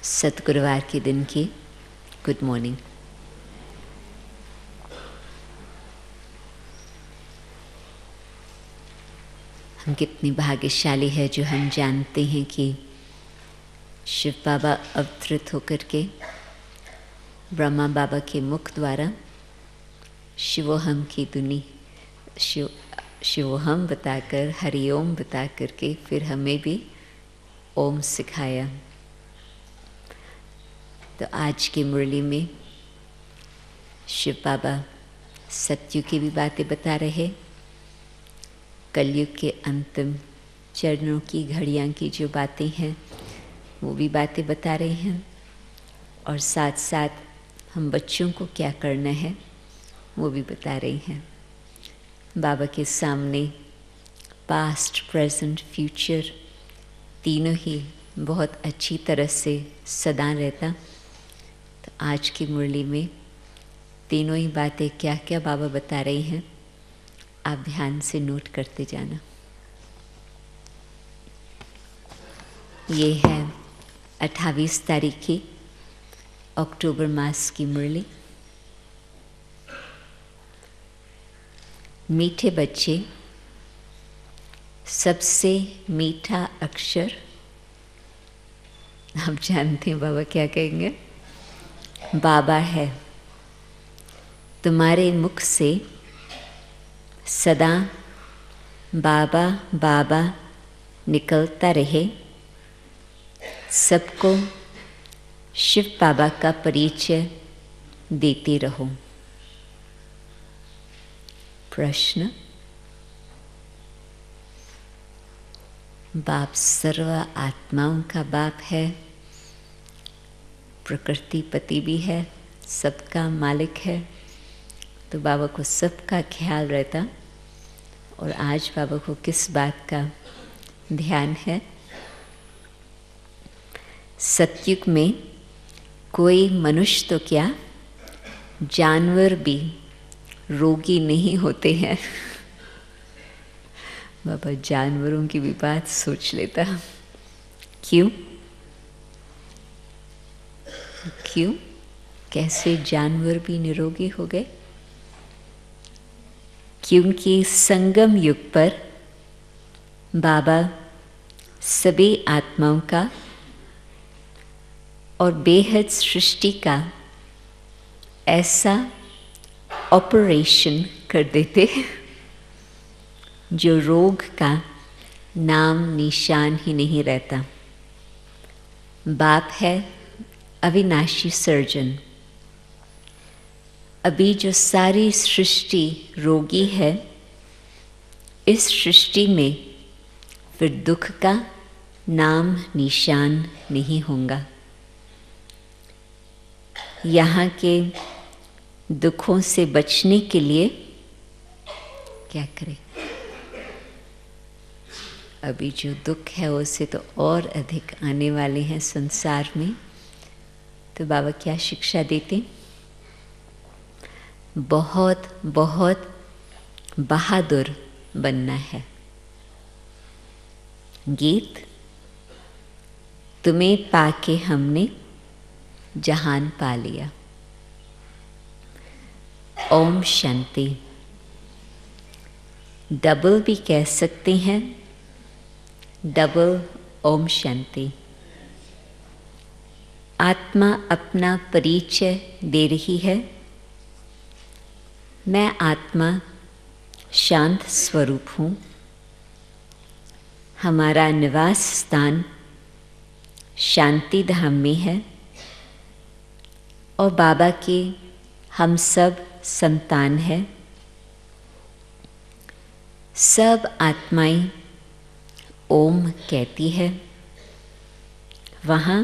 सतगुरुवार के दिन की गुड मॉर्निंग। हम कितनी भाग्यशाली है जो हम जानते हैं कि शिव बाबा अवतरित होकर के ब्रह्मा बाबा के मुख द्वारा शिवोहम की शिवोहम बताकर हरिओम बता करके फिर हमें भी ओम सिखाया। तो आज की मुरली में शिव बाबा सतयुग की भी बातें बता रहे, कलयुग के अंतिम चरणों की घड़ियाँ की जो बातें हैं वो भी बातें बता रहे हैं, और साथ साथ हम बच्चों को क्या करना है वो भी बता रही हैं। बाबा के सामने पास्ट, प्रेजेंट, फ्यूचर तीनों ही बहुत अच्छी तरह से सदा रहता। तो आज की मुरली में तीनों ही बातें क्या क्या बाबा बता रही हैं, आप ध्यान से नोट करते जाना। ये है 28 तारीख की अक्टूबर मास की मुरली। मीठे बच्चे, सबसे मीठा अक्षर, आप जानते हैं बाबा क्या कहेंगे, बाबा है। तुम्हारे मुख से सदा बाबा बाबा निकलता रहे, सबको शिव बाबा का परिचय देते रहो। प्रश्न: बाप सर्व आत्माओं का बाप है, प्रकृति पति भी है, सबका मालिक है। तो बाबा को सबका ख्याल रहता। और आज बाबा को किस बात का ध्यान है? सतयुग में कोई मनुष्य तो क्या, जानवर भी रोगी नहीं होते हैं। बाबा जानवरों की भी बात सोच लेता। क्यों? कैसे जानवर भी निरोगी हो गए? क्योंकि संगम युग पर बाबा सभी आत्माओं का और बेहद सृष्टि का ऐसा ऑपरेशन कर देते जो रोग का नाम निशान ही नहीं रहता। बाप है अविनाशी सर्जन। अभी जो सारी सृष्टि रोगी है, इस सृष्टि में फिर दुख का नाम निशान नहीं होगा। यहाँ के दुखों से बचने के लिए क्या करें? अभी जो दुख है उससे तो और अधिक आने वाले हैं संसार में। तो बाबा क्या शिक्षा देते? बहुत बहुत बहादुर बनना है। गीत: तुम्हें पाके हमने जहान पा लिया। ओम शांति। डबल भी कह सकते हैं, डबल ओम शांति। आत्मा अपना परिचय दे रही है। मैं आत्मा शांत स्वरूप हूँ। हमारा निवास स्थान शांति धाम में है, और बाबा के हम सब संतान हैं। सब आत्माएं ओम कहती है। वहाँ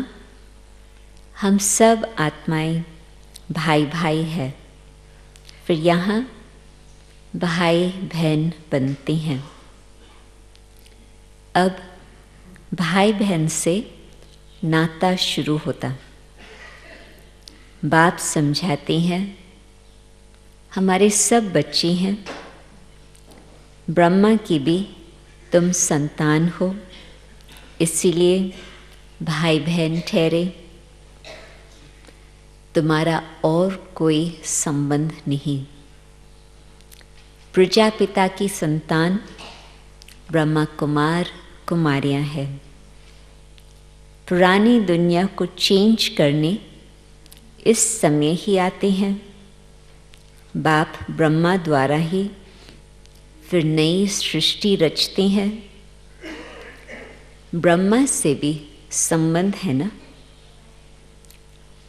हम सब आत्माएं भाई भाई है। फिर यहाँ भाई बहन बनते हैं। अब भाई बहन से नाता शुरू होता। बाप समझाते हैं, हमारे सब बच्चे हैं, ब्रह्मा की भी तुम संतान हो, इसीलिए भाई बहन ठहरे। तुम्हारा और कोई संबंध नहीं। प्रजापिता की संतान ब्रह्मा कुमार कुमारियां हैं। पुरानी दुनिया को चेंज करने इस समय ही आते हैं। बाप ब्रह्मा द्वारा ही फिर नई सृष्टि रचते हैं। ब्रह्मा से भी संबंध है ना।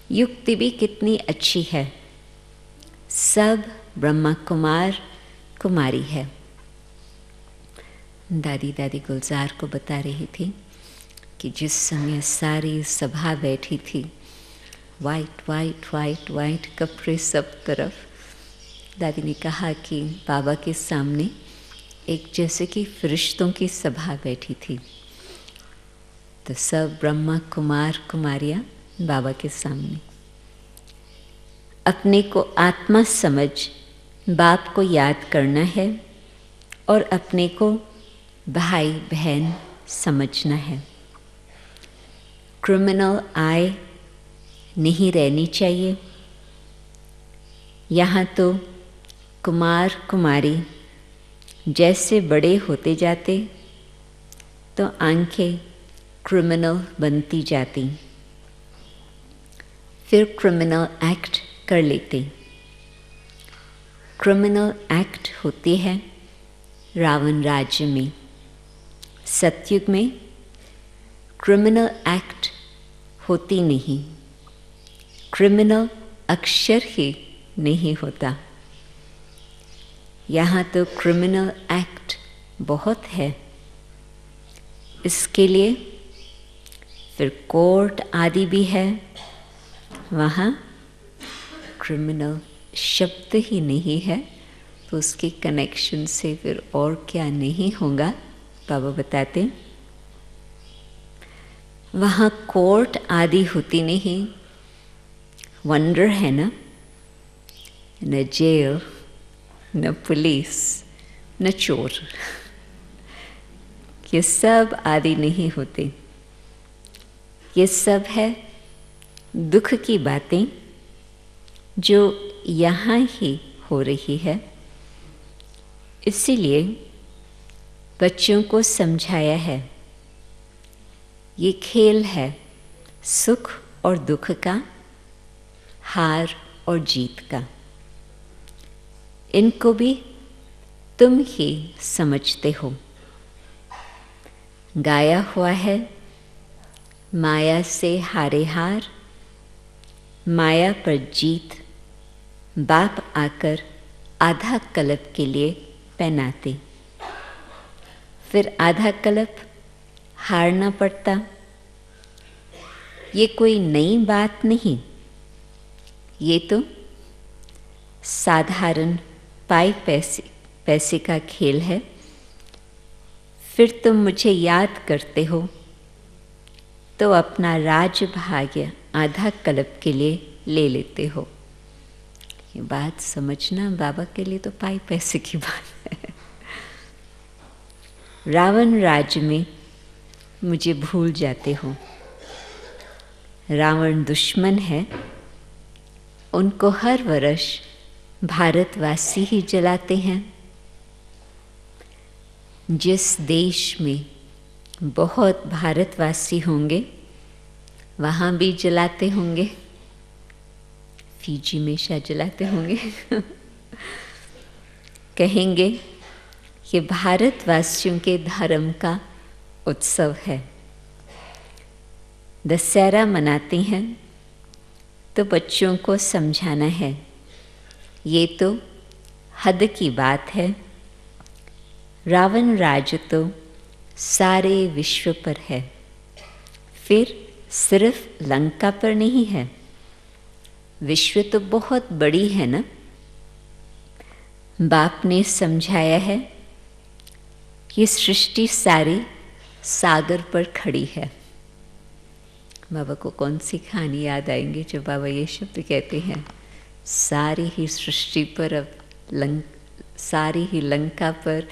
युक्ति भी कितनी अच्छी है। सब ब्रह्मा कुमार कुमारी है। दादी गुलजार को बता रही थी कि जिस समय सारी सभा बैठी थी, वाइट वाइट वाइट वाइट कपड़े सब तरफ, दादी ने कहा कि बाबा के सामने एक जैसे कि फरिश्तों की सभा बैठी थी। तो सब ब्रह्मा कुमार कुमारियाँ बाबा के सामने अपने को आत्मा समझ बाप को याद करना है और अपने को भाई बहन समझना है। क्रिमिनल आय नहीं रहनी चाहिए। यहाँ तो कुमार कुमारी जैसे बड़े होते जाते तो आंखें क्रिमिनल बनती जाती, फिर क्रिमिनल एक्ट कर लेते। क्रिमिनल एक्ट होते हैं रावण राज्य में। सतयुग में क्रिमिनल एक्ट होती नहीं, क्रिमिनल अक्षर ही नहीं होता। यहाँ तो क्रिमिनल एक्ट बहुत है। इसके लिए फिर कोर्ट आदि भी है। वहाँ क्रिमिनल शब्द ही नहीं है, तो उसके कनेक्शन से फिर और क्या नहीं होगा, बाबा बताते। वहाँ कोर्ट आदि होती नहीं। वंडर है ना, न जेल, न पुलिस, न चोर, ये सब आदि नहीं होते। ये सब है दुख की बातें जो यहाँ ही हो रही है। इसीलिए बच्चों को समझाया है, ये खेल है सुख और दुख का, हार और जीत का। इनको भी तुम ही समझते हो। गाया हुआ है, माया से हारे हार, माया पर जीत बाप आकर आधा कल्प के लिए पहनाते। फिर आधा कल्प हारना पड़ता। ये कोई नई बात नहीं, ये तो साधारण पाई पैसे का खेल है। फिर तुम मुझे याद करते हो तो अपना राजभाग्य आधा कल्प के लिए ले लेते हो। ये बात समझना, बाबा के लिए तो पाई पैसे की बात है। रावण राज्य में मुझे भूल जाते हो। रावण दुश्मन है, उनको हर वर्ष भारतवासी ही जलाते हैं। जिस देश में बहुत भारतवासी होंगे वहाँ भी जलाते होंगे। फीजी में शायद जलाते होंगे। कहेंगे कि भारतवासियों के धर्म का उत्सव है। दशहरा मनाते हैं तो बच्चों को समझाना है, ये तो हद की बात है। रावण राज्य तो सारे विश्व पर है, फिर सिर्फ लंका पर नहीं है। विश्व तो बहुत बड़ी है ना। बाप ने समझाया है, ये सृष्टि सारी सागर पर खड़ी है। बाबा को कौन सी कहानी याद आएंगी जब बाबा ये शब्द कहते हैं, सारी ही सृष्टि पर, अब सारी ही लंका पर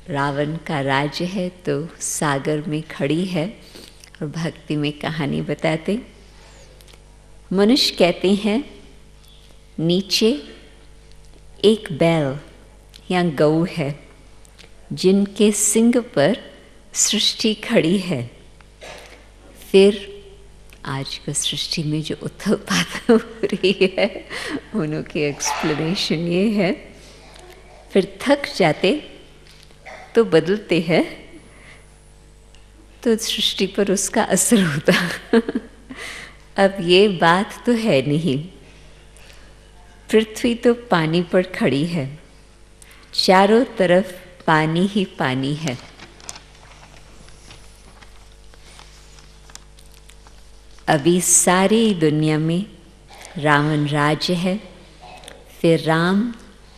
रावण का राज्य है तो सागर में खड़ी है। और भक्ति में कहानी बताते, मनुष्य कहते हैं नीचे एक बैल या गऊ है जिनके सिंग पर सृष्टि खड़ी है। फिर आज का सृष्टि में जो उथल पाथल हो रही है उनकी एक्सप्लेनेशन ये है। फिर थक जाते तो बदलते हैं तो सृष्टि पर उसका असर होता। अब ये बात तो है नहीं। पृथ्वी तो पानी पर खड़ी है, चारों तरफ पानी ही पानी है। अभी सारी दुनिया में रावण राज्य है। फिर राम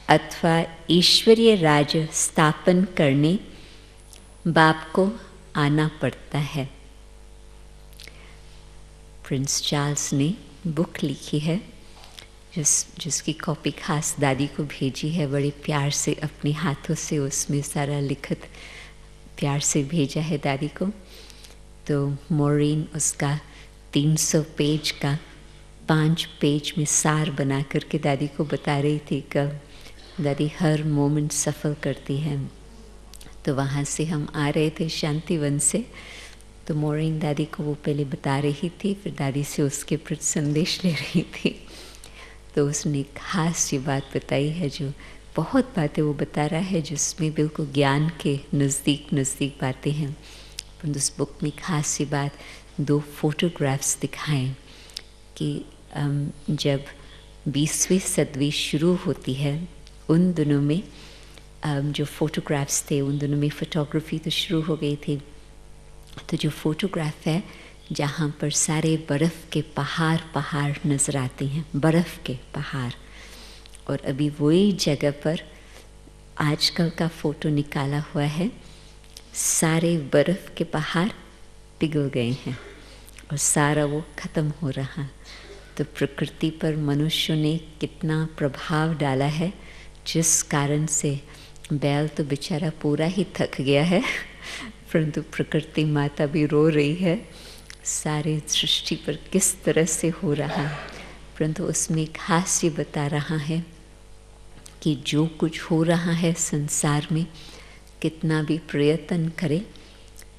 अथवा ईश्वरीय राज्य स्थापन करने बाप को आना पड़ता है। प्रिंस चार्ल्स ने बुक लिखी है जिसकी कॉपी खास दादी को भेजी है। बड़े प्यार से अपने हाथों से उसमें सारा लिखत प्यार से भेजा है दादी को। तो मोरीन उसका 300 पेज का 5 पेज में सार बना करके दादी को बता रही थी कि दादी हर मोमेंट सफ़र करती है। तो वहाँ से हम आ रहे थे शांतिवन से, तो मोरीन दादी को वो पहले बता रही थी, फिर दादी से उसके प्रति संदेश ले रही थी। तो उसने एक खास ये बात बताई है, जो बहुत बातें वो बता रहा है जिसमें बिल्कुल ज्ञान के नज़दीक बातें हैं। पर उस बुक में खास ये बात 2 फोटोग्राफ्स दिखाएं कि जब 20वीं सदी शुरू होती है उन दिनों में जो फोटोग्राफ्स थे उन दिनों में फ़ोटोग्राफी तो शुरू हो गई थी। तो जो फ़ोटोग्राफ है जहाँ पर सारे बर्फ़ के पहाड़ नज़र आते हैं, बर्फ़ के पहाड़, और अभी वही जगह पर आजकल का फ़ोटो निकाला हुआ है, सारे बर्फ़ के पहाड़ पिघल गए हैं और सारा वो ख़त्म हो रहा। तो प्रकृति पर मनुष्यों ने कितना प्रभाव डाला है, जिस कारण से बैल तो बेचारा पूरा ही थक गया है, परंतु प्रकृति माता भी रो रही है सारे सृष्टि पर किस तरह से हो रहा। परंतु उसमें खास ये बता रहा है कि जो कुछ हो रहा है संसार में, कितना भी प्रयत्न करे,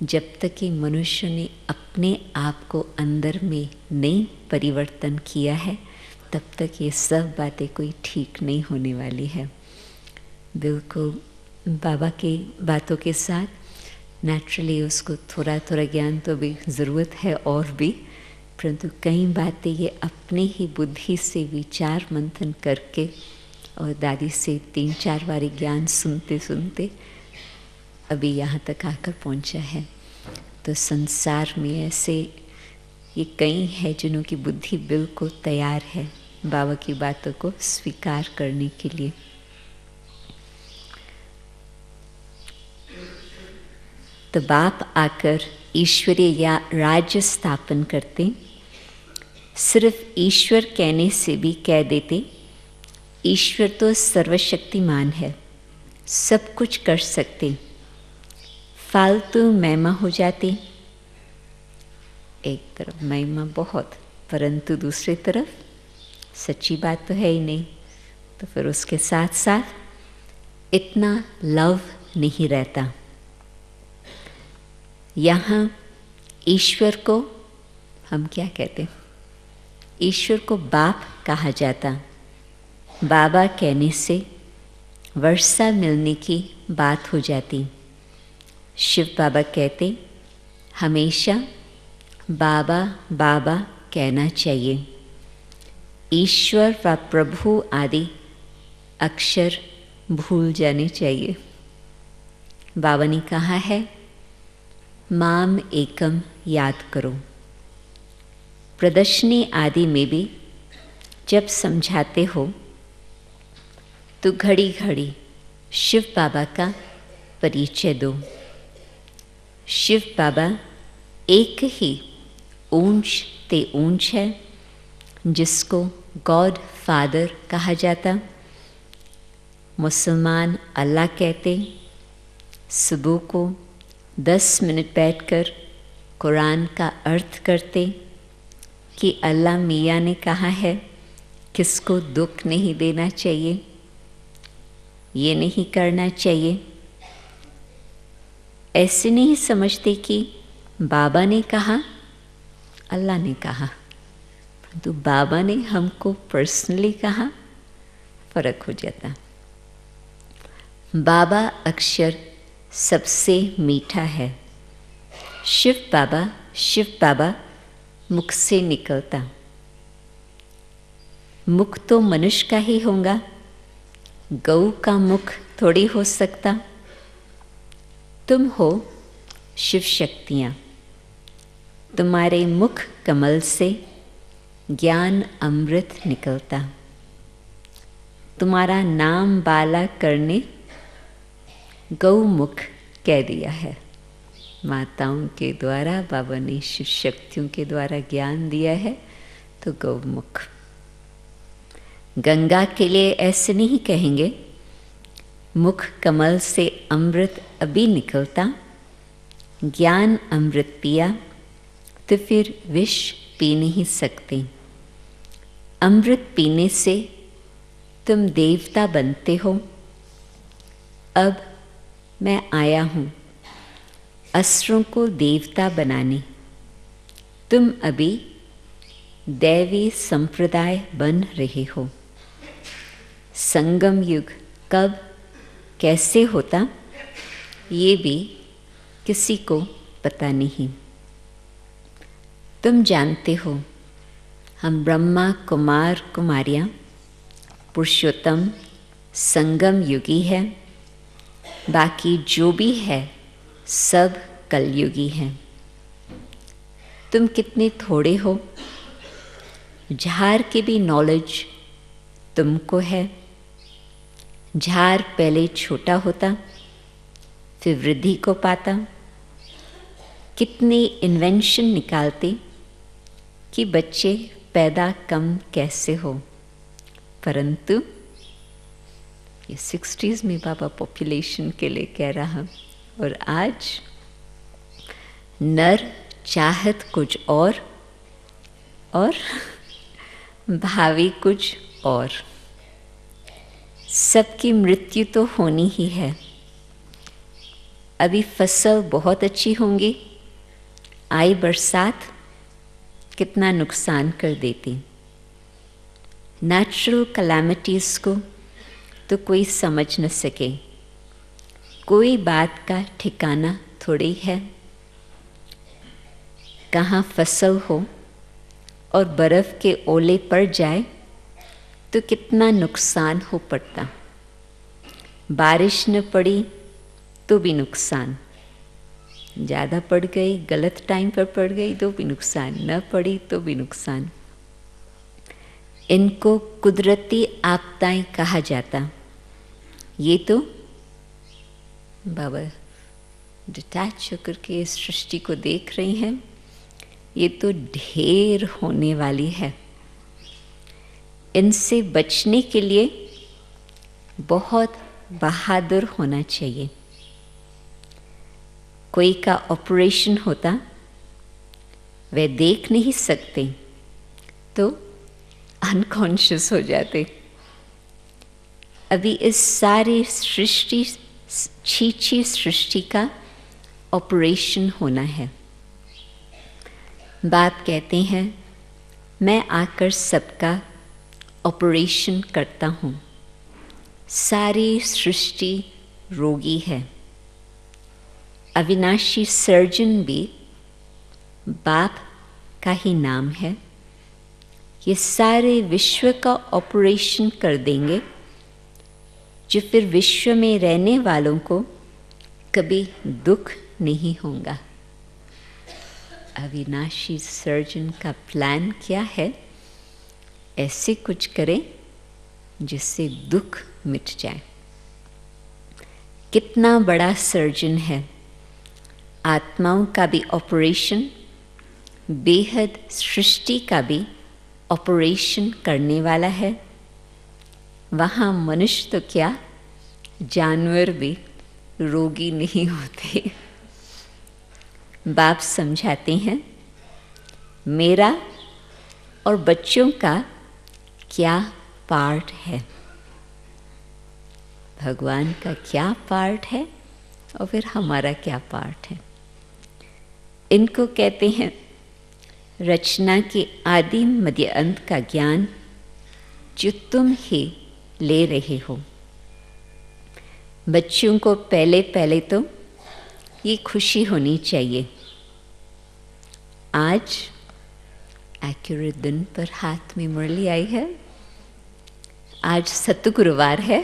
जब तक कि मनुष्य ने अपने आप को अंदर में नहीं परिवर्तन किया है, तब तक ये सब बातें कोई ठीक नहीं होने वाली है। बिल्कुल बाबा की बातों के साथ नेचुरली उसको थोड़ा ज्ञान तो भी ज़रूरत है और भी, परंतु कई बातें ये अपने ही बुद्धि से विचार मंथन करके और दादी से 3-4 बारी ज्ञान सुनते अभी यहाँ तक आकर पहुँचा है। तो संसार में ऐसे ये कई हैं जिन्हों की बुद्धि बिल्कुल तैयार है बाबा की बातों को स्वीकार करने के लिए। तो बाप आकर ईश्वरीय या राज्य स्थापन करते, सिर्फ ईश्वर कहने से भी कह देते ईश्वर तो सर्वशक्तिमान है, सब कुछ कर सकते, फालतू महिमा हो जाती। एक तरफ महिमा बहुत, परंतु दूसरी तरफ सच्ची बात तो है ही नहीं। तो फिर उसके साथ साथ इतना लव नहीं रहता। यहाँ ईश्वर को हम क्या कहते, ईश्वर को बाप कहा जाता। बाबा कहने से वर्षा मिलने की बात हो जाती। शिव बाबा कहते हमेशा बाबा बाबा कहना चाहिए। ईश्वर व प्रभु आदि अक्षर भूल जाने चाहिए। बाबा ने कहा है माम एकम याद करो। प्रदर्शनी आदि में भी जब समझाते हो तो घड़ी घड़ी शिव बाबा का परिचय दो। शिव बाबा एक ही ऊंच ते ऊंच है, जिसको गॉड फादर कहा जाता। मुसलमान अल्लाह कहते। सुबह को 10 मिनट बैठकर कुरान का अर्थ करते। कि अल्लाह मियाँ ने कहा है किसको दुख नहीं देना चाहिए, ये नहीं करना चाहिए। ऐसे नहीं समझते कि बाबा ने कहा, अल्लाह ने कहा, तो बाबा ने हमको पर्सनली कहा, फर्क हो जाता। बाबा अक्षर सबसे मीठा है। शिव बाबा मुख से निकलता। मुख तो मनुष्य का ही होगा, गऊ का मुख थोड़ी हो सकता। तुम हो शिव शक्तियाँ, तुम्हारे मुख कमल से ज्ञान अमृत निकलता। तुम्हारा नाम बाला करने गौ मुख कह दिया है। माताओं के द्वारा बाबा ने शिव शक्तियों के द्वारा ज्ञान दिया है, तो गौमुख। गंगा के लिए ऐसे नहीं कहेंगे मुख कमल से अमृत अभी निकलता, ज्ञान अमृत पिया तो फिर विष पी नहीं सकते। अमृत पीने से तुम देवता बनते हो। अब मैं आया हूँ असुरों को देवता बनाने। तुम अभी दैवी संप्रदाय बन रहे हो। संगम युग कब कैसे होता ये भी किसी को पता नहीं। तुम जानते हो हम ब्रह्मा कुमार कुमारियाँ पुरुषोत्तम संगम युगी है, बाकी जो भी है सब कलयुगी हैं। तुम कितने थोड़े हो, झार के भी नॉलेज तुमको है। झार पहले छोटा होता फिर वृद्धि को पाता। कितने इन्वेंशन निकालते कि बच्चे पैदा कम कैसे हो, परंतु ये 60s में बाबा पॉपुलेशन के लिए कह रहा, और आज नर चाहत कुछ और भावी कुछ और। सबकी मृत्यु तो होनी ही है। अभी फसल बहुत अच्छी होंगी, आई बरसात कितना नुकसान कर देती। नेचुरल कैलामिटीज़ को तो कोई समझ न सके। कोई बात का ठिकाना थोड़ी है। कहाँ फसल हो और बर्फ़ के ओले पड़ जाए तो कितना नुकसान हो पड़ता। बारिश न पड़ी तो भी नुकसान, ज़्यादा पड़ गई गलत टाइम पर पड़ गई तो भी नुकसान, न पड़ी तो भी नुकसान। इनको कुदरती आपदाएं कहा जाता। ये तो बाबा डिटैच होकर के इस सृष्टि को देख रही हैं, ये तो ढेर होने वाली है। इनसे बचने के लिए बहुत बहादुर होना चाहिए। कोई का ऑपरेशन होता, वे देख नहीं सकते तो अनकॉन्शियस हो जाते। अभी इस सारी सृष्टि छीछी सृष्टि का ऑपरेशन होना है। बाप कहते हैं मैं आकर सबका ऑपरेशन करता हूँ। सारी सृष्टि रोगी है। अविनाशी सर्जन भी बाप का ही नाम है। ये सारे विश्व का ऑपरेशन कर देंगे, जो फिर विश्व में रहने वालों को कभी दुख नहीं होगा। अविनाशी सर्जन का प्लान क्या है? ऐसे कुछ करें जिससे दुख मिट जाए। कितना बड़ा सर्जन है। आत्माओं का भी ऑपरेशन, बेहद सृष्टि का भी ऑपरेशन करने वाला है। वहाँ मनुष्य तो क्या, जानवर भी रोगी नहीं होते। बाप समझाते हैं मेरा और बच्चों का क्या पार्ट है, भगवान का क्या पार्ट है और फिर हमारा क्या पार्ट है। इनको कहते हैं रचना के आदि मध्य अंत का ज्ञान जो तुम ही ले रहे हो। बच्चों को पहले पहले तो ये खुशी होनी चाहिए, आज एक्यूरेट दिन पर हाथ में मुरली आई है, आज सतगुरुवार है,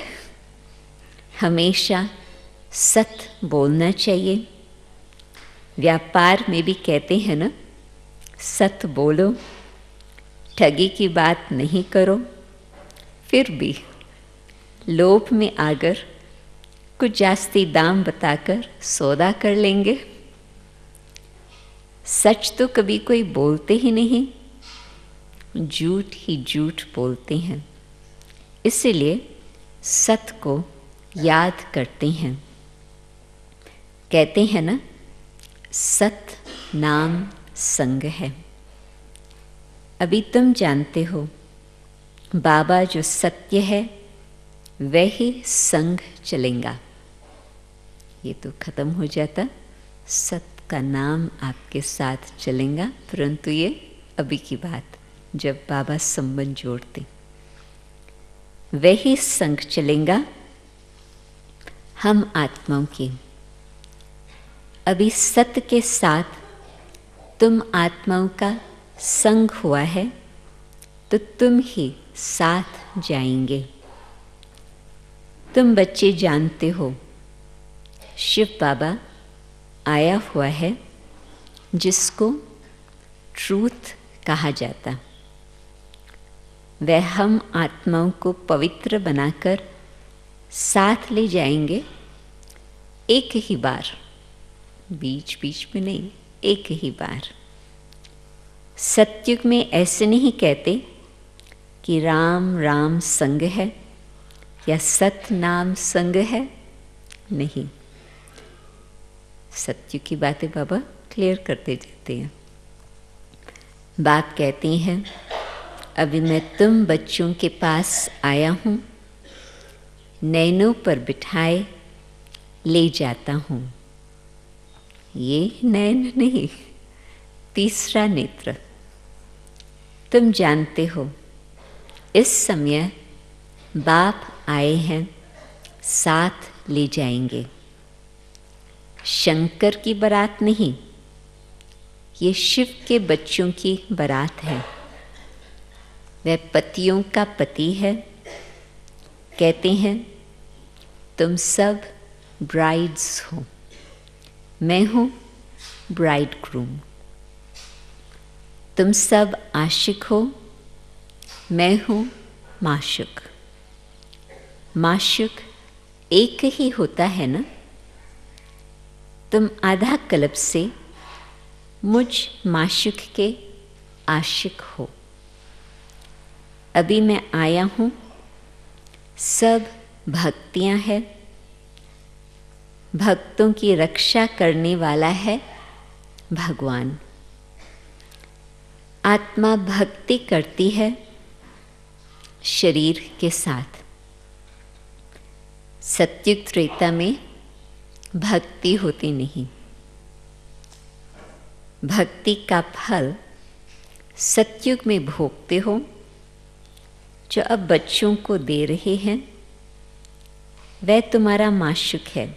हमेशा सत बोलना चाहिए। व्यापार में भी कहते हैं ना, सत बोलो, ठगी की बात नहीं करो। फिर भी लोभ में आकर कुछ जास्ती दाम बताकर सौदा कर लेंगे। सच तो कभी कोई बोलते ही नहीं, झूठ ही झूठ बोलते हैं। इसलिए सत को याद करते हैं। कहते हैं ना, सत नाम संग है। अभी तुम जानते हो बाबा जो सत्य है वही संग चलेगा। ये तो खत्म हो जाता, सत का नाम आपके साथ चलेगा, परंतु ये अभी की बात, जब बाबा संबंध जोड़ते वही संग चलेगा हम आत्माओं की। अभी सत्य के साथ तुम आत्माओं का संग हुआ है तो तुम ही साथ जाएंगे। तुम बच्चे जानते हो शिव बाबा आया हुआ है जिसको ट्रूथ कहा जाता। वह हम आत्माओं को पवित्र बनाकर साथ ले जाएंगे एक ही बार, बीच बीच में नहीं, एक ही बार। सतयुग में ऐसे नहीं कहते कि राम राम संग है या सत नाम संग है, नहीं। सतयुग की बातें बाबा क्लियर करते जाते हैं। बाप कहते हैं अभी मैं तुम बच्चों के पास आया हूँ, नैनों पर बिठाए ले जाता हूँ। ये नैन नहीं, तीसरा नेत्र। तुम जानते हो इस समय बाप आए हैं, साथ ले जाएंगे। शंकर की बारात नहीं, ये शिव के बच्चों की बारात है। वह पतियों का पति है। कहते हैं तुम सब ब्राइड्स हो, मैं हूँ ब्राइड ग्रूम। तुम सब आशिक हो, मैं हूँ माशुक। माशुक एक ही होता है ना। तुम आधा कल्प से मुझ माशुक के आशिक हो। अभी मैं आया हूँ, सब भक्तियाँ हैं, भक्तों की रक्षा करने वाला है भगवान। आत्मा भक्ति करती है शरीर के साथ। सत्युग त्रेता में भक्ति होती नहीं। भक्ति का फल सत्युग में भोगते हो, जो अब बच्चों को दे रहे हैं। वह तुम्हारा माशुक है।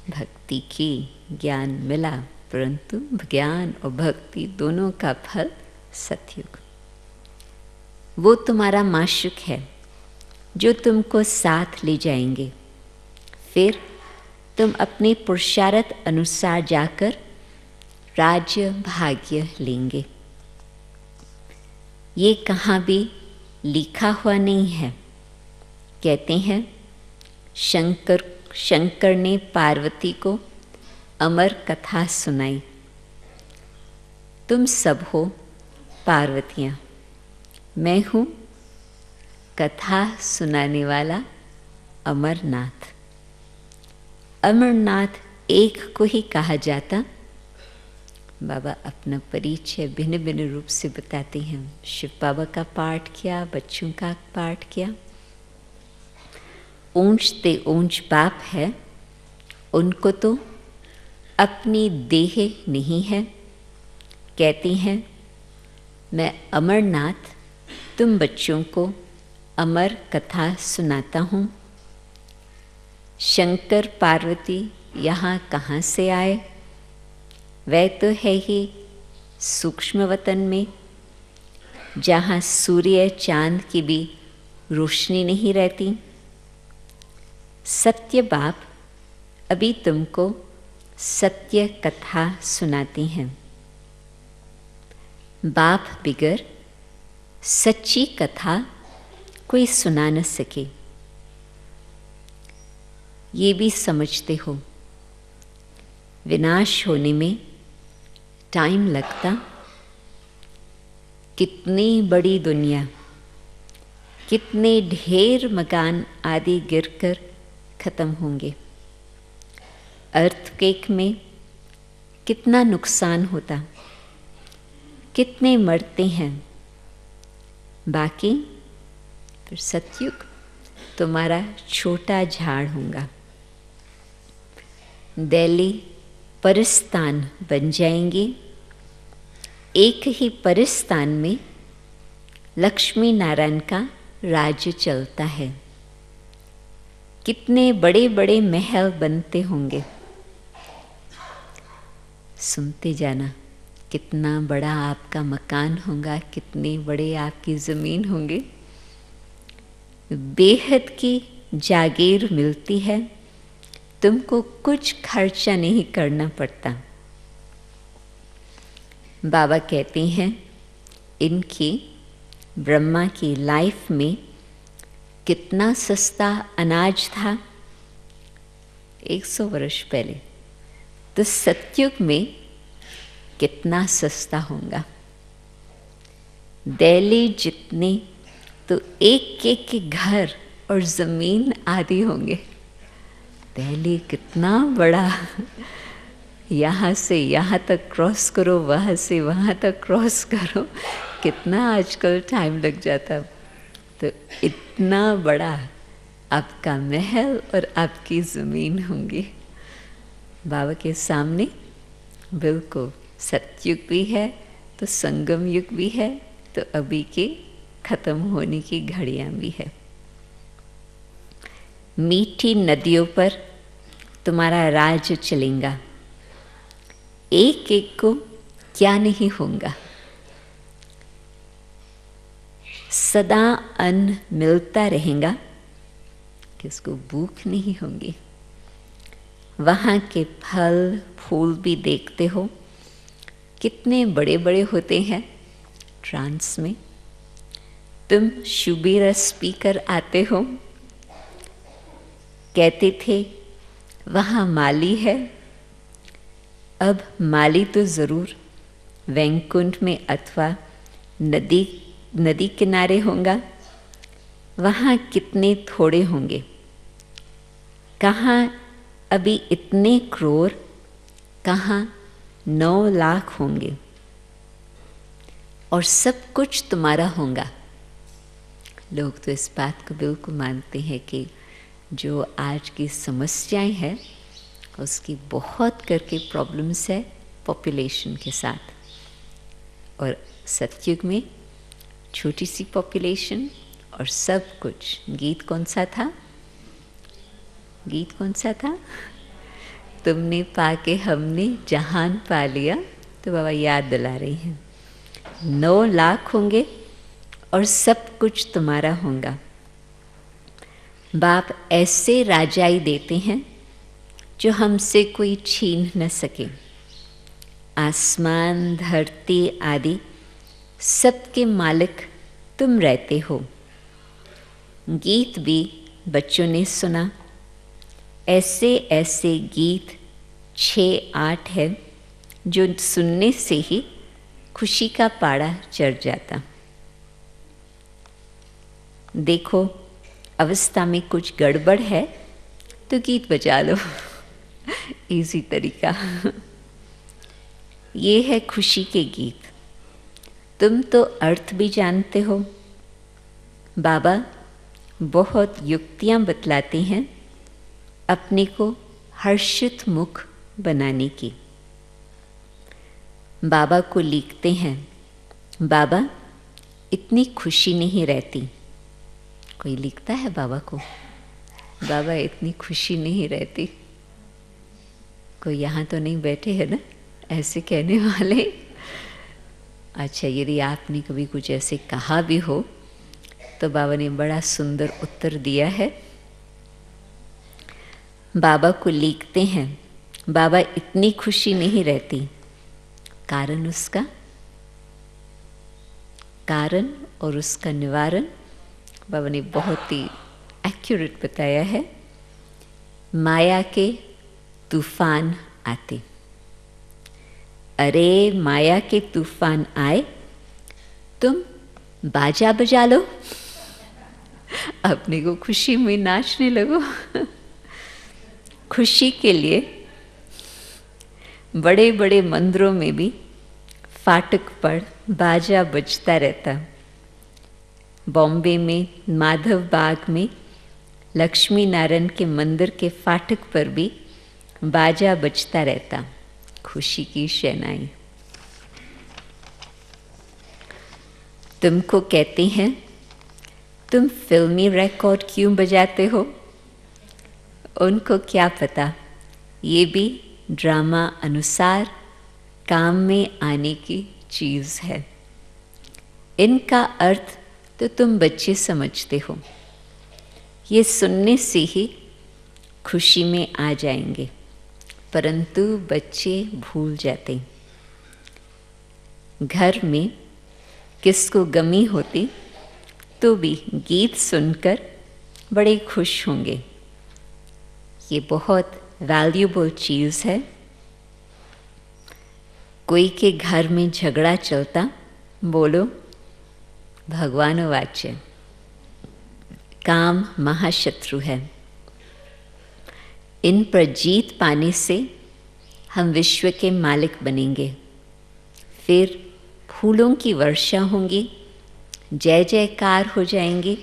भक्ति की ज्ञान मिला, परंतु ज्ञान और भक्ति दोनों का फल सतयुग। वो तुम्हारा माशुक है जो तुमको साथ ले जाएंगे। फिर तुम अपने पुरुषार्थ अनुसार जाकर राज्य भाग्य लेंगे। ये कहाँ भी लिखा हुआ नहीं है। कहते हैं शंकर ने पार्वती को अमर कथा सुनाई। तुम सब हो पार्वतियाँ, मैं हूँ कथा सुनाने वाला अमरनाथ। अमरनाथ एक को ही कहा जाता, बाबा अपना परिचय भिन्न भिन्न रूप से बताते हैं। शिव बाबा का पाठ किया, बच्चों का पाठ किया। ऊंच ते ऊंच बाप है, उनको तो अपनी देह नहीं है। कहती हैं मैं अमरनाथ तुम बच्चों को अमर कथा सुनाता हूँ। शंकर पार्वती यहाँ कहाँ से आए? वह तो है ही सूक्ष्म वतन में, जहाँ सूर्य चांद की भी रोशनी नहीं रहती। सत्य बाप अभी तुमको सत्य कथा सुनाती हैं। बाप बिगर सच्ची कथा कोई सुना न सके, ये भी समझते हो। विनाश होने में टाइम लगता। कितनी बड़ी दुनिया, कितने ढेर मकान आदि गिरकर खत्म होंगे। अर्थक्वेक में कितना नुकसान होता, कितने मरते हैं। बाकी फिर सतयुग तुम्हारा छोटा झाड़ होगा। दिल्ली परिस्थान बन जाएंगे। एक ही परिस्थान में लक्ष्मी नारायण का राज्य चलता है। कितने बड़े बड़े महल बनते होंगे। सुनते जाना, कितना बड़ा आपका मकान होगा, कितनी बड़े आपकी ज़मीन होंगे। बेहद की जागीर मिलती है, तुमको कुछ खर्चा नहीं करना पड़ता। बाबा कहते हैं इनकी ब्रह्मा की लाइफ में कितना सस्ता अनाज था 100 वर्ष पहले, तो सतयुग में कितना सस्ता होगा। दिल्ली जितने तो एक एक के घर और ज़मीन आदि होंगे। दिल्ली कितना बड़ा, यहाँ से यहाँ तक क्रॉस करो, वहाँ से वहाँ तक क्रॉस करो, कितना आजकल टाइम लग जाता। तो इतना बड़ा आपका महल और आपकी ज़मीन होंगी। बाबा के सामने बिल्कुल सतयुग भी है तो संगम युग भी है, तो अभी के ख़त्म होने की घड़ियाँ भी है। मीठी नदियों पर तुम्हारा राज चलेगा। एक एक को क्या नहीं होगा। सदा अन्न मिलता रहेगा, किसको भूख नहीं होगी। वहाँ के फल फूल भी देखते हो, कितने बड़े बड़े होते हैं। ट्रांस में तुम शुबीर स्पीकर आते हो, कहते थे वहाँ माली है। अब माली तो ज़रूर वैकुंठ में अथवा नदी किनारे होगा। वहाँ कितने थोड़े होंगे। कहाँ अभी इतने करोड़, कहाँ 9 लाख होंगे। और सब कुछ तुम्हारा होगा। लोग तो इस बात को बिल्कुल मानते हैं कि जो आज की समस्याएं हैं उसकी बहुत करके प्रॉब्लम्स है पॉपुलेशन के साथ। और सतयुग में छोटी सी पॉपुलेशन और सब कुछ। गीत कौन सा था? गीत कौन सा था? तुमने पाके हमने जहान पा लिया। तो बाबा याद दिला रही हैं 9 लाख होंगे और सब कुछ तुम्हारा होगा। बाप ऐसे राजाई देते हैं जो हमसे कोई छीन न सके। आसमान धरती आदि सबके मालिक तुम रहते हो। गीत भी बच्चों ने सुना। ऐसे ऐसे गीत 6-8 है जो सुनने से ही खुशी का पाड़ा चढ़ जाता। देखो अवस्था में कुछ गड़बड़ है तो गीत बजा लो। इजी तरीका। ये है खुशी के गीत। तुम तो अर्थ भी जानते हो। बाबा बहुत युक्तियाँ बतलाते हैं अपने को हर्षित मुख बनाने की। बाबा को लिखते हैं, बाबा इतनी खुशी नहीं रहती। कोई लिखता है बाबा को, बाबा इतनी खुशी नहीं रहती। कोई यहाँ तो नहीं बैठे हैं ना ऐसे कहने वाले? अच्छा, यदि आपने कभी कुछ ऐसे कहा भी हो तो बाबा ने बड़ा सुंदर उत्तर दिया है। बाबा को लिखते हैं, बाबा इतनी खुशी नहीं रहती। कारण उसका, कारण और उसका निवारण बाबा ने बहुत ही एक्यूरेट बताया है। माया के तूफान आते। अरे माया के तूफान आए, तुम बाजा बजा लो, अपने को खुशी में नाचने लगो। खुशी के लिए बड़े बड़े मंदिरों में भी फाटक पर बाजा बजता रहता। बॉम्बे में माधव बाग में लक्ष्मी नारायण के मंदिर के फाटक पर भी बाजा बजता रहता, खुशी की शहनाई। तुमको कहते हैं तुम फिल्मी रिकॉर्ड क्यों बजाते हो? उनको क्या पता ये भी ड्रामा अनुसार काम में आने की चीज़ है। इनका अर्थ तो तुम बच्चे समझते हो, ये सुनने से ही खुशी में आ जाएंगे, परंतु बच्चे भूल जाते। घर में किसको गमी होती तो भी गीत सुनकर बड़े खुश होंगे। ये बहुत वैल्यूबल चीज़ है। कोई के घर में झगड़ा चलता, बोलो भगवान वाच्य, काम महाशत्रु है। इन पर जीत पाने से हम विश्व के मालिक बनेंगे। फिर फूलों की वर्षा होंगी, जय जयकार हो जाएंगे,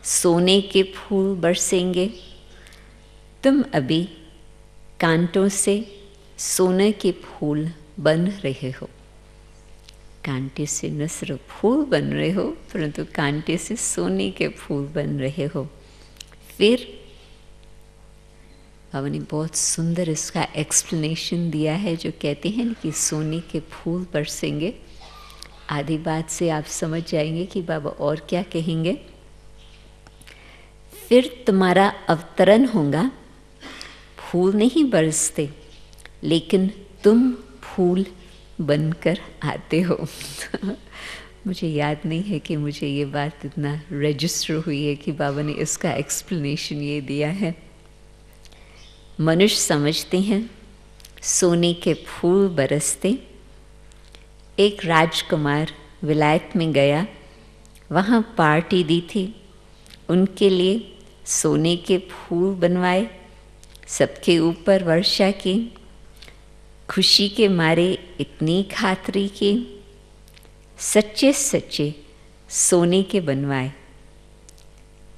सोने के फूल बरसेंगे। तुम अभी कांटों से सोने के फूल बन रहे हो। कांटे से न सिर्फ फूल बन रहे हो, परंतु कांटे से सोने के फूल बन रहे हो। फिर बाबा ने बहुत सुंदर इसका एक्सप्लेनेशन दिया है, जो कहते हैं कि सोने के फूल बरसेंगे। आधी बात से आप समझ जाएंगे कि बाबा और क्या कहेंगे। फिर तुम्हारा अवतरण होगा, फूल नहीं बरसते, लेकिन तुम फूल बनकर आते हो। मुझे याद नहीं है कि मुझे ये बात इतना रजिस्टर हुई है कि बाबा ने इसका एक्सप्लेनेशन ये दिया है। मनुष्य समझते हैं सोने के फूल बरसते। एक राजकुमार विलायत में गया, वहाँ पार्टी दी थी, उनके लिए सोने के फूल बनवाए, सबके ऊपर वर्षा की, खुशी के मारे इतनी खातरी की, सच्चे सच्चे सोने के बनवाए।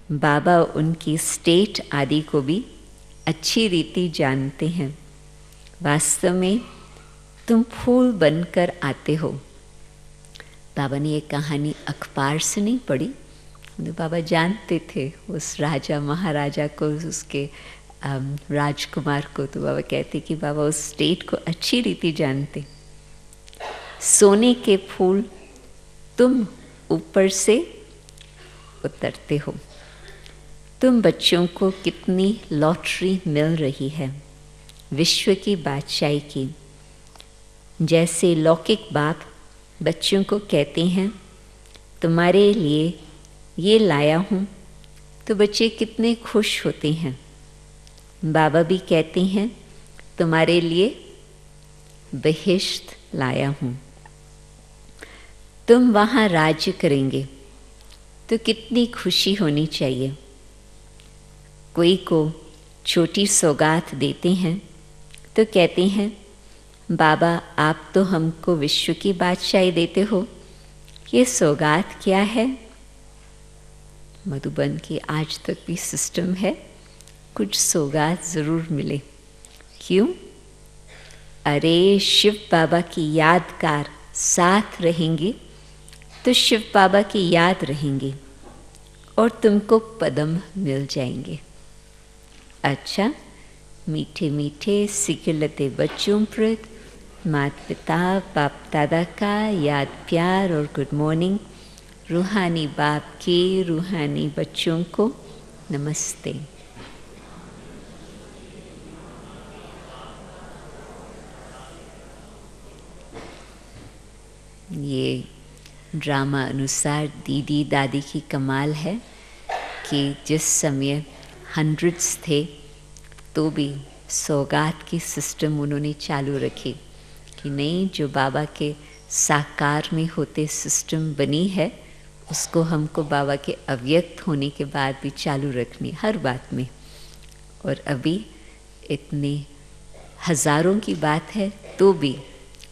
बाबा उनकी स्टेट आदि को भी अच्छी रीति जानते हैं। वास्तव में तुम फूल बनकर आते हो। बाबा ने ये कहानी अखबार से नहीं पढ़ी, तो बाबा जानते थे उस राजा महाराजा को, उसके राजकुमार को। तो बाबा कहते कि बाबा उस स्टेट को अच्छी रीति जानते। सोने के फूल तुम ऊपर से उतरते हो। तुम बच्चों को कितनी लॉटरी मिल रही है विश्व की बादशाही की। जैसे लौकिक बाप बच्चों को कहते हैं तुम्हारे लिए ये लाया हूँ, तो बच्चे कितने खुश होते हैं। बाबा भी कहते हैं तुम्हारे लिए बहिश्त लाया हूँ, तुम वहाँ राज्य करेंगे, तो कितनी खुशी होनी चाहिए। कोई को छोटी सौगात देते हैं तो कहते हैं बाबा आप तो हमको विश्व की बादशाही देते हो, ये सौगात क्या है? मधुबन की आज तक भी सिस्टम है, कुछ सौगात ज़रूर मिले। क्यों? अरे शिव बाबा की यादगार साथ रहेंगे तो शिव बाबा की याद रहेंगी और तुमको पदम मिल जाएंगे। अच्छा, मीठे मीठे सिकिलते बच्चों प्रति माता पिता बाप दादा का याद प्यार और गुड मॉर्निंग। रूहानी बाप के रूहानी बच्चों को नमस्ते। ये ड्रामा अनुसार दीदी दादी की कमाल है कि जिस समय हंड्रेड्स थे तो भी सौगात की सिस्टम उन्होंने चालू रखी कि नहीं, जो बाबा के साकार में होते सिस्टम बनी है उसको हमको बाबा के अव्यक्त होने के बाद भी चालू रखनी हर बात में। और अभी इतने हज़ारों की बात है तो भी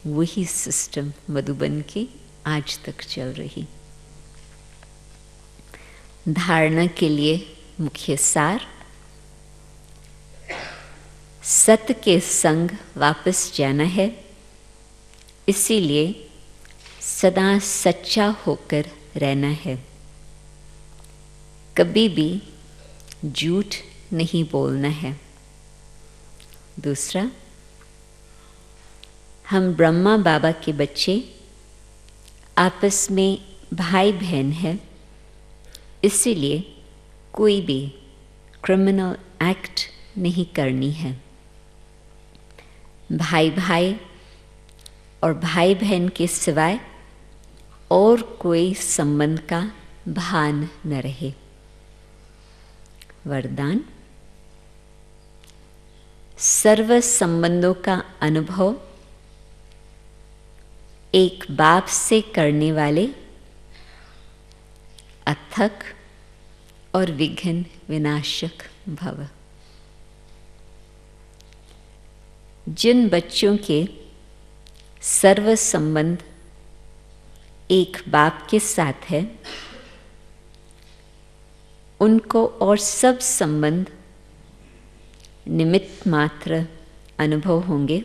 वही सिस्टम मधुबन की आज तक चल रही। धारणा के लिए मुख्य सार, सत्य के संग वापस जाना है, इसीलिए सदा सच्चा होकर रहना है। कभी भी झूठ नहीं बोलना है। दूसरा, हम ब्रह्मा बाबा के बच्चे आपस में भाई बहन हैं, इसीलिए कोई भी क्रिमिनल एक्ट नहीं करनी है। भाई भाई और भाई बहन के सिवाय और कोई संबंध का भान न रहे। वरदान, सर्व संबंधों का अनुभव एक बाप से करने वाले अथक और विघ्न विनाशक भव। जिन बच्चों के सर्व संबंध एक बाप के साथ है, उनको और सब संबंध निमित्त मात्र अनुभव होंगे।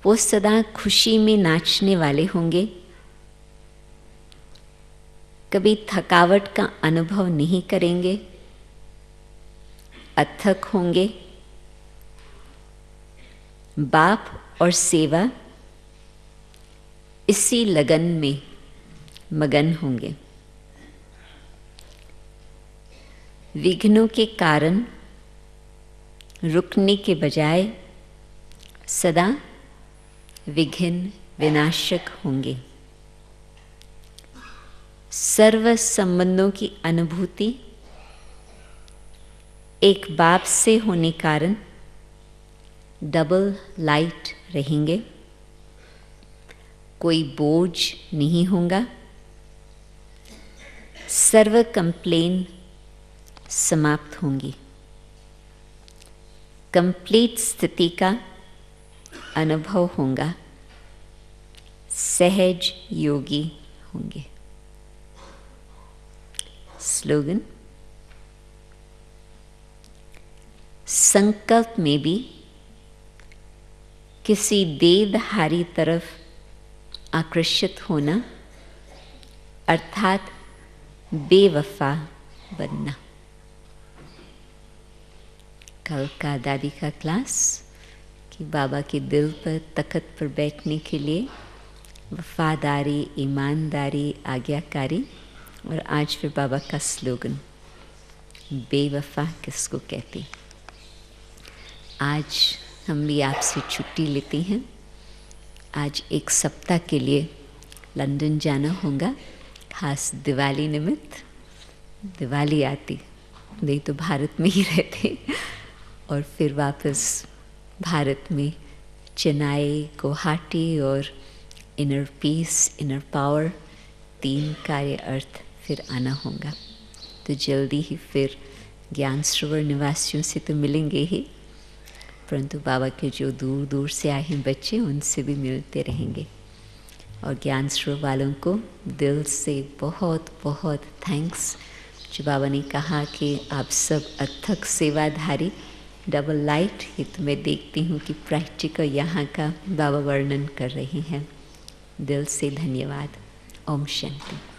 वो सदा खुशी में नाचने वाले होंगे, कभी थकावट का अनुभव नहीं करेंगे, अथक होंगे। बाप और सेवा इसी लगन में मगन होंगे। विघ्नों के कारण रुकने के बजाय सदा विघ्न विनाशक होंगे। सर्व संबंधों की अनुभूति एक बाप से होने कारण डबल लाइट रहेंगे। कोई बोझ नहीं होगा। सर्व कंप्लेन समाप्त होंगी। कंप्लीट स्थिति का अनुभव होगा। सहज योगी होंगे। स्लोगन, संकल्प में भी किसी देहधारी तरफ आकर्षित होना अर्थात बेवफा बनना। कल का दादी का क्लास कि बाबा के दिल पर तख्त पर बैठने के लिए वफादारी, ईमानदारी, आज्ञाकारी, और आज फिर बाबा का स्लोगन, बेवफा किसको कहते। आज हम भी आपसे छुट्टी लेते हैं। आज एक सप्ताह के लिए लंदन जाना होगा, खास दिवाली निमित्त। दिवाली आती नहीं तो भारत में ही रहते और फिर वापस भारत में चेन्नई, गुवाहाटी और इनर पीस, इनर पावर, 3 कार्य अर्थ फिर आना होगा। तो जल्दी ही फिर ज्ञान सरोवर निवासियों से तो मिलेंगे ही, परंतु बाबा के जो दूर दूर से आए हैं बच्चे, उनसे भी मिलते रहेंगे। और ज्ञान स्रोत वालों को दिल से बहुत बहुत थैंक्स, जो बाबा ने कहा कि आप सब अथक सेवाधारी डबल लाइट, ये तो मैं देखती हूँ कि प्रैक्टिकल यहाँ का बाबा वर्णन कर रहे हैं। दिल से धन्यवाद। ओम शांति।